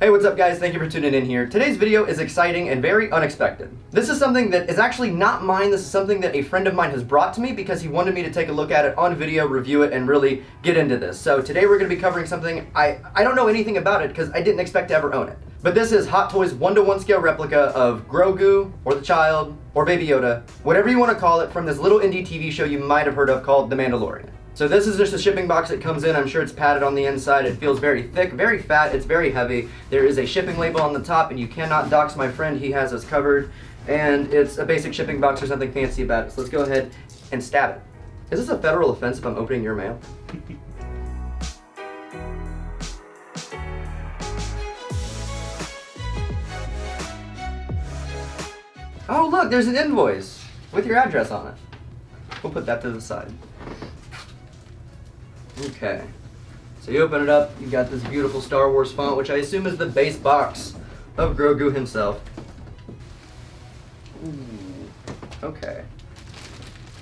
Hey, what's up guys? Thank you for tuning in here. Today's video is exciting and very unexpected. This is something that is actually not mine. This is something that a friend of mine has brought to me because he wanted me to take a look at it on video, review it, and really get into this. So today we're going to be covering something I don't know anything about it because I didn't expect to ever own it. But this is Hot Toys 1:1 scale replica of Grogu, or the Child, or Baby Yoda, whatever you want to call it, from this little indie TV show you might have heard of called The Mandalorian. So this is just a shipping box that comes in. I'm sure it's padded on the inside. It feels very thick, very fat, it's very heavy. There is a shipping label on the top, and you cannot dox my friend, he has us covered. And it's a basic shipping box, there's nothing fancy about it. So let's go ahead and stab it. Is this a federal offense if I'm opening your mail? Oh look, there's an invoice with your address on it. We'll put that to the side. Okay, so you open it up, you got this beautiful Star Wars font, which I assume is the base box of Grogu himself. Ooh, okay.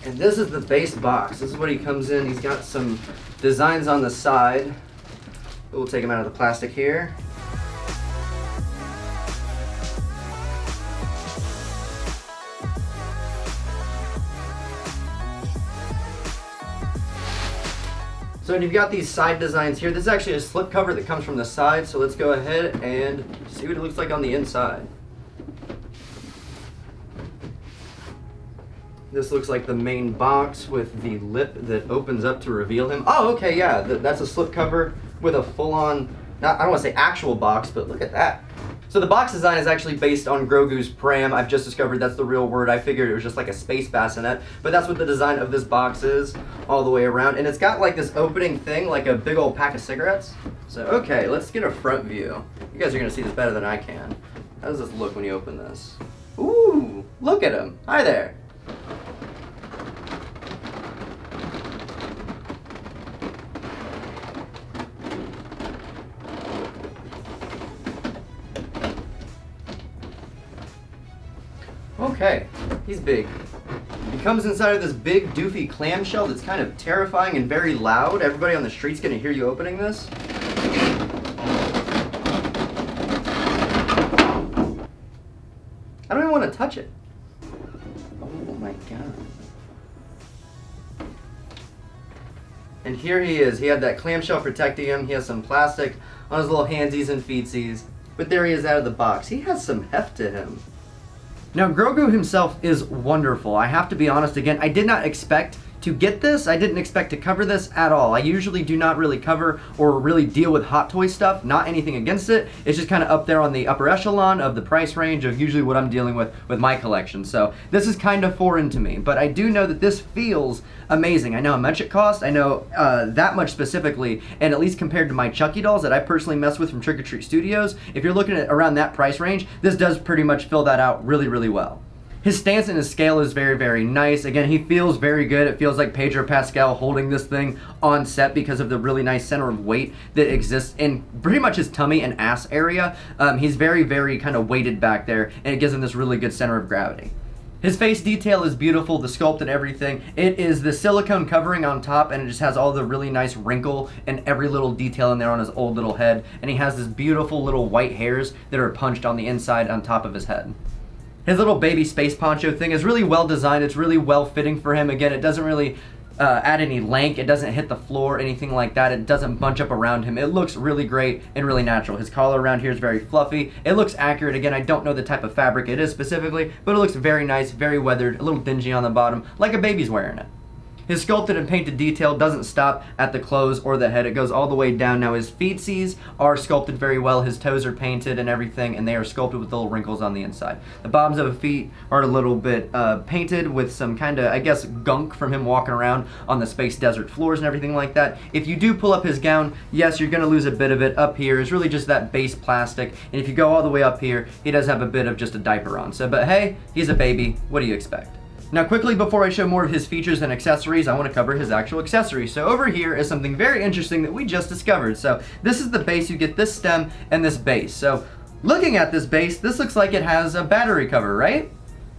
And this is the base box. This is what he comes in. He's got some designs on the side. We'll take him out of the plastic here. So you've got these side designs here. This is actually a slip cover that comes from the side, so let's go ahead and see what it looks like on the inside. This looks like the main box with the lip that opens up to reveal him. Oh, okay, yeah, that's a slip cover with a full-on, I don't want to say actual box, but look at that. So the box design is actually based on Grogu's pram. I've just discovered that's the real word. I figured it was just like a space bassinet, but that's what the design of this box is all the way around. And it's got like this opening thing, like a big old pack of cigarettes. So, okay, let's get a front view. You guys are gonna see this better than I can. How does this look when you open this? Ooh, look at him. Hi there. Okay, he's big. He comes inside of this big doofy clamshell that's kind of terrifying and very loud. Everybody on the street's gonna hear you opening this. I don't even want to touch it. Oh my god. And here he is. He had that clamshell protecting him. He has some plastic on his little handsies and feetsies. But there he is out of the box. He has some heft to him. Now, Grogu himself is wonderful. I have to be honest again, I did not expect to get this. I didn't expect to cover this at all. I usually do not really cover or really deal with Hot Toy stuff, not anything against it. It's just kind of up there on the upper echelon of the price range of usually what I'm dealing with my collection. So this is kind of foreign to me, but I do know that this feels amazing. I know how much it costs. I know that much specifically, and at least compared to my Chucky dolls that I personally mess with from Trick or Treat Studios, if you're looking at around that price range, this does pretty much fill that out really, really well. His stance and his scale is very, very nice. Again, he feels very good. It feels like Pedro Pascal holding this thing on set because of the really nice center of weight that exists in pretty much his tummy and ass area. He's very, very kind of weighted back there, and it gives him this really good center of gravity. His face detail is beautiful, the sculpt and everything. It is the silicone covering on top, and it just has all the really nice wrinkle and every little detail in there on his old little head. And he has this beautiful little white hairs that are punched on the inside on top of his head. His little baby space poncho thing is really well designed. It's really well fitting for him. Again, it doesn't really add any length. It doesn't hit the floor, anything like that. It doesn't bunch up around him. It looks really great and really natural. His collar around here is very fluffy. It looks accurate. Again, I don't know the type of fabric it is specifically, but it looks very nice, very weathered, a little dingy on the bottom, like a baby's wearing it. His sculpted and painted detail doesn't stop at the clothes or the head. It goes all the way down. Now his feetsies are sculpted very well. His toes are painted and everything, and they are sculpted with little wrinkles on the inside. The bottoms of his feet are a little bit painted with some kind of, I guess, gunk from him walking around on the space desert floors and everything like that. If you do pull up his gown, yes, you're going to lose a bit of it. Up here is really just that base plastic, and if you go all the way up here, he does have a bit of just a diaper on. So, but hey, he's a baby. What do you expect? Now quickly, before I show more of his features and accessories, I want to cover his actual accessories. So over here is something very interesting that we just discovered. So this is the base. You get this stem and this base. So looking at this base, this looks like it has a battery cover, right?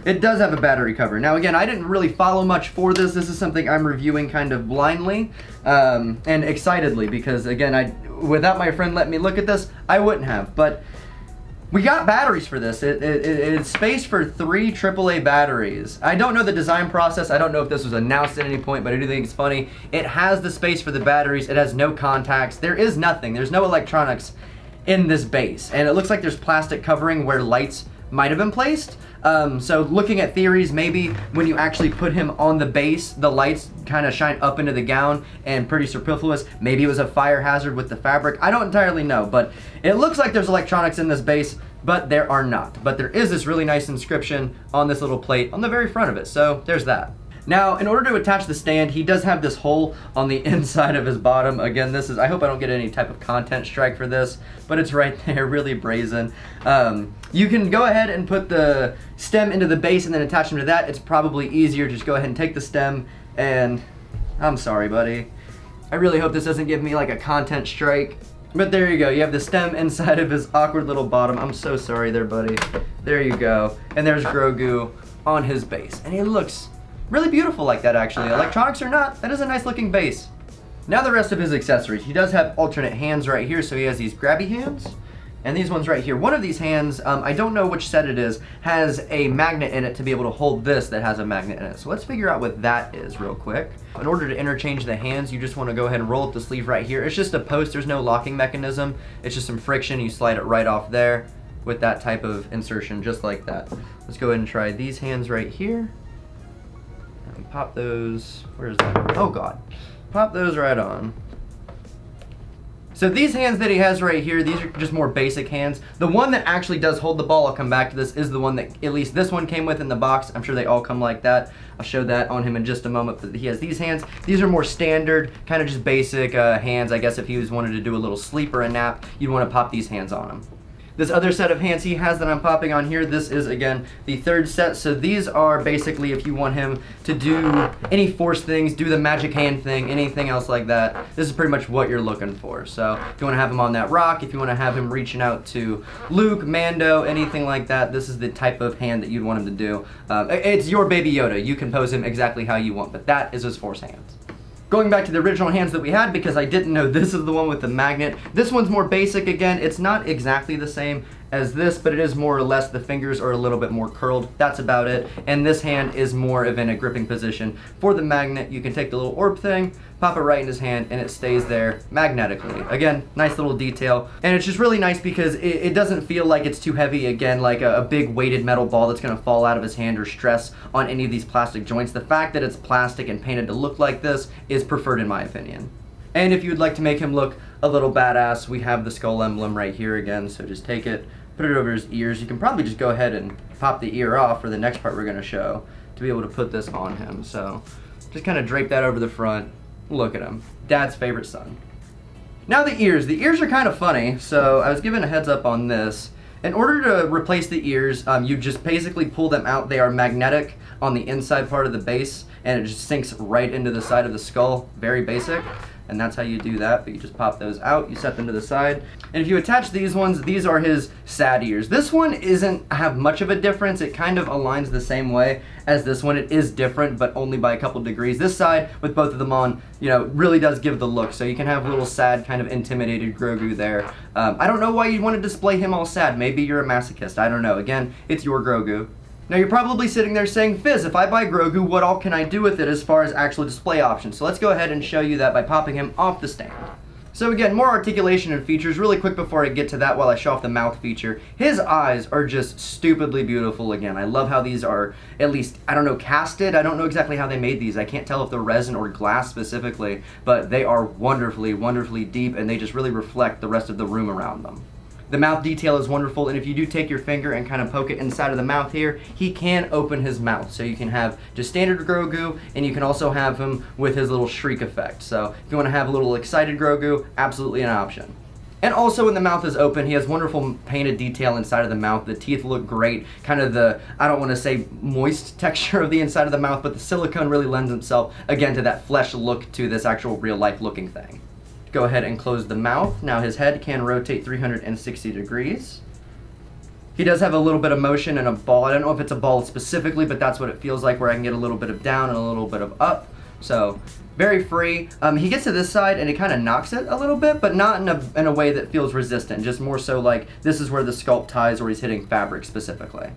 It does have a battery cover. Now again, I didn't really follow much for this. This is something I'm reviewing kind of blindly and excitedly because again, without my friend letting me look at this, I wouldn't have. But we got batteries for this. It's space for 3 AAA batteries. I don't know the design process. I don't know if this was announced at any point, but I do think it's funny. It has the space for the batteries. It has no contacts. There is nothing. There's no electronics in this base. And it looks like there's plastic covering where lights might have been placed. So looking at theories, maybe when you actually put him on the base, the lights kind of shine up into the gown and pretty superfluous. Maybe it was a fire hazard with the fabric. I don't entirely know, but it looks like there's electronics in this base, but there are not. But there is this really nice inscription on this little plate on the very front of it, so there's that. Now, in order to attach the stand, he does have this hole on the inside of his bottom. Again, this is, I hope I don't get any type of content strike for this, but it's right there, really brazen. You can go ahead and put the stem into the base and then attach him to that. It's probably easier. Just go ahead and take the stem and, I'm sorry, buddy. I really hope this doesn't give me like a content strike. But there you go, you have the stem inside of his awkward little bottom. I'm so sorry there, buddy. There you go. And there's Grogu on his base. And he looks really beautiful like that, actually. Electronics or not, that is a nice looking base. Now the rest of his accessories. He does have alternate hands right here, so he has these grabby hands and these ones right here. One of these hands, I don't know which set it is, has a magnet in it to be able to hold this that has a magnet in it. So let's figure out what that is real quick. In order to interchange the hands, you just want to go ahead and roll up the sleeve right here. It's just a post, there's no locking mechanism. It's just some friction, you slide it right off there with that type of insertion, just like that. Let's go ahead and try these hands right here. And pop those, where's that? Oh God. Pop those right on. So these hands that he has right here, these are just more basic hands. The one that actually does hold the ball, I'll come back to this, is the one that at least this one came with in the box. I'm sure they all come like that. I'll show that on him in just a moment, but he has these hands. These are more standard, kind of just basic hands. I guess if he was wanted to do a little sleep or a nap, you'd want to pop these hands on him. This other set of hands he has that I'm popping on here, this is, again, the third set. So these are basically if you want him to do any force things, do the magic hand thing, anything else like that. This is pretty much what you're looking for. So if you want to have him on that rock, if you want to have him reaching out to Luke, Mando, anything like that, this is the type of hand that you'd want him to do. It's your baby Yoda. You can pose him exactly how you want, but that is his force hands. Going back to the original hands that we had, because I didn't know this is the one with the magnet. This one's more basic again. It's not exactly the same as this, but it is more or less, the fingers are a little bit more curled. That's about it. And this hand is more of in a gripping position. For the magnet, you can take the little orb thing, pop it right in his hand, and it stays there magnetically. Again, nice little detail. And it's just really nice because it doesn't feel like it's too heavy, again, like a big weighted metal ball that's gonna fall out of his hand or stress on any of these plastic joints. The fact that it's plastic and painted to look like this is preferred in my opinion. And if you'd like to make him look a little badass, we have the skull emblem right here again, so just take it, put it over his ears. You can probably just go ahead and pop the ear off for the next part we're gonna show to be able to put this on him. So just kind of drape that over the front. Look at him, Dad's favorite son. Now the ears are kind of funny, so I was given a heads up on this. In order to replace the ears, you just basically pull them out. They are magnetic on the inside part of the base, and it just sinks right into the side of the skull. Very basic. And that's how you do that, but you just pop those out, you set them to the side. And if you attach these ones, these are his sad ears. This one isn't have much of a difference. It kind of aligns the same way as this one. It is different, but only by a couple degrees. This side, with both of them on, you know, really does give the look. So you can have a little sad, kind of intimidated Grogu there. I don't know why you'd want to display him all sad. Maybe you're a masochist, I don't know. Again, it's your Grogu. Now you're probably sitting there saying, Fizz, if I buy Grogu, what all can I do with it as far as actual display options? So let's go ahead and show you that by popping him off the stand. So again, more articulation and features. Really quick before I get to that while I show off the mouth feature. His eyes are just stupidly beautiful again. I love how these are, at least, I don't know, casted. I don't know exactly how they made these. I can't tell if they're resin or glass specifically, but they are wonderfully, wonderfully deep, and they just really reflect the rest of the room around them. The mouth detail is wonderful, and if you do take your finger and kind of poke it inside of the mouth here, he can open his mouth. So you can have just standard Grogu, and you can also have him with his little shriek effect. So if you want to have a little excited Grogu, absolutely an option. And also when the mouth is open, he has wonderful painted detail inside of the mouth. The teeth look great. Kind of the, I don't want to say moist texture of the inside of the mouth, but the silicone really lends itself, again, to that flesh look to this actual real life looking thing. Go ahead and close the mouth. Now his head can rotate 360 degrees. He does have a little bit of motion and a ball. I don't know if it's a ball specifically, but that's what it feels like, where I can get a little bit of down and a little bit of up So very free. He gets to this side and it kind of knocks it a little bit, but not in a way that feels resistant, just more so like this is where the sculpt ties or he's hitting fabric specifically.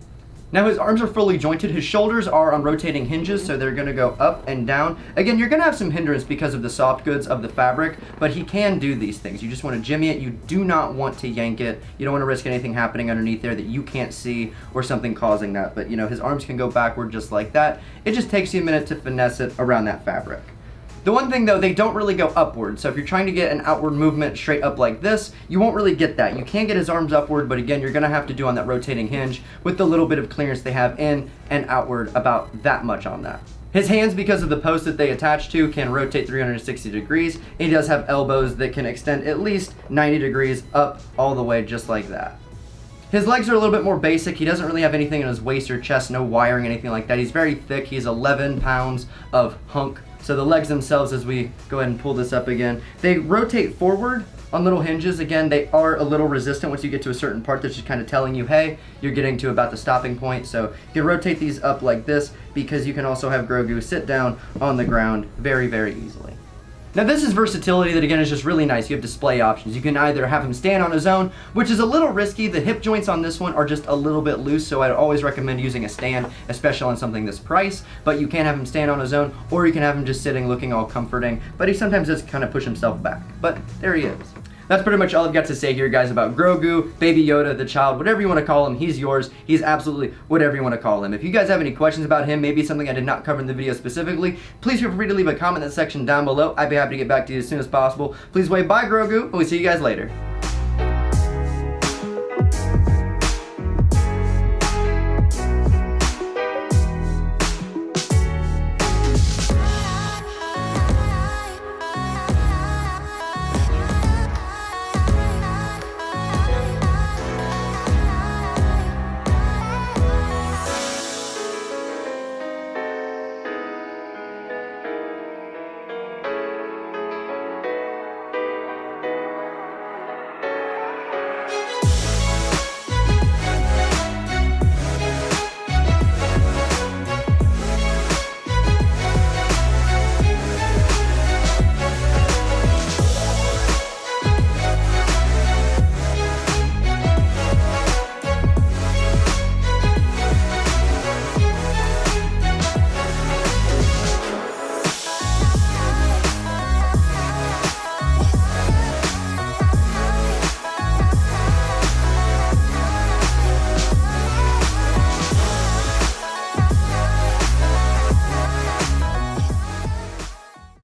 Now his arms are fully jointed, his shoulders are on rotating hinges, so they're gonna go up and down. Again, you're gonna have some hindrance because of the soft goods of the fabric, but he can do these things. You just wanna jimmy it, you do not want to yank it. You don't wanna risk anything happening underneath there that you can't see or something causing that. But you know, his arms can go backward just like that. It just takes you a minute to finesse it around that fabric. The one thing though, they don't really go upward. So if you're trying to get an outward movement straight up like this, you won't really get that. You can get his arms upward, but again, you're gonna have to do on that rotating hinge with the little bit of clearance they have in and outward, about that much on that. His hands, because of the post that they attach to, can rotate 360 degrees. He does have elbows that can extend at least 90 degrees up all the way just like that. His legs are a little bit more basic. He doesn't really have anything in his waist or chest, no wiring, anything like that. He's very thick. He's 11 pounds of hunk. So the legs themselves, as we go ahead and pull this up again, they rotate forward on little hinges. Again, they are a little resistant once you get to a certain part that's just kind of telling you, hey, you're getting to about the stopping point. So you can rotate these up like this because you can also have Grogu sit down on the ground very, very easily. Now this is versatility that again is just really nice. You have display options. You can either have him stand on his own, which is a little risky. The hip joints on this one are just a little bit loose, so I'd always recommend using a stand, especially on something this price. But you can have him stand on his own, or you can have him just sitting looking all comforting, but he sometimes does kind of push himself back. But there he is. That's pretty much all I've got to say here, guys, about Grogu, Baby Yoda, the child, whatever you want to call him. He's yours. He's absolutely whatever you want to call him. If you guys have any questions about him, maybe something I did not cover in the video specifically, please feel free to leave a comment in the section down below. I'd be happy to get back to you as soon as possible. Please wave bye, Grogu, and we'll see you guys later.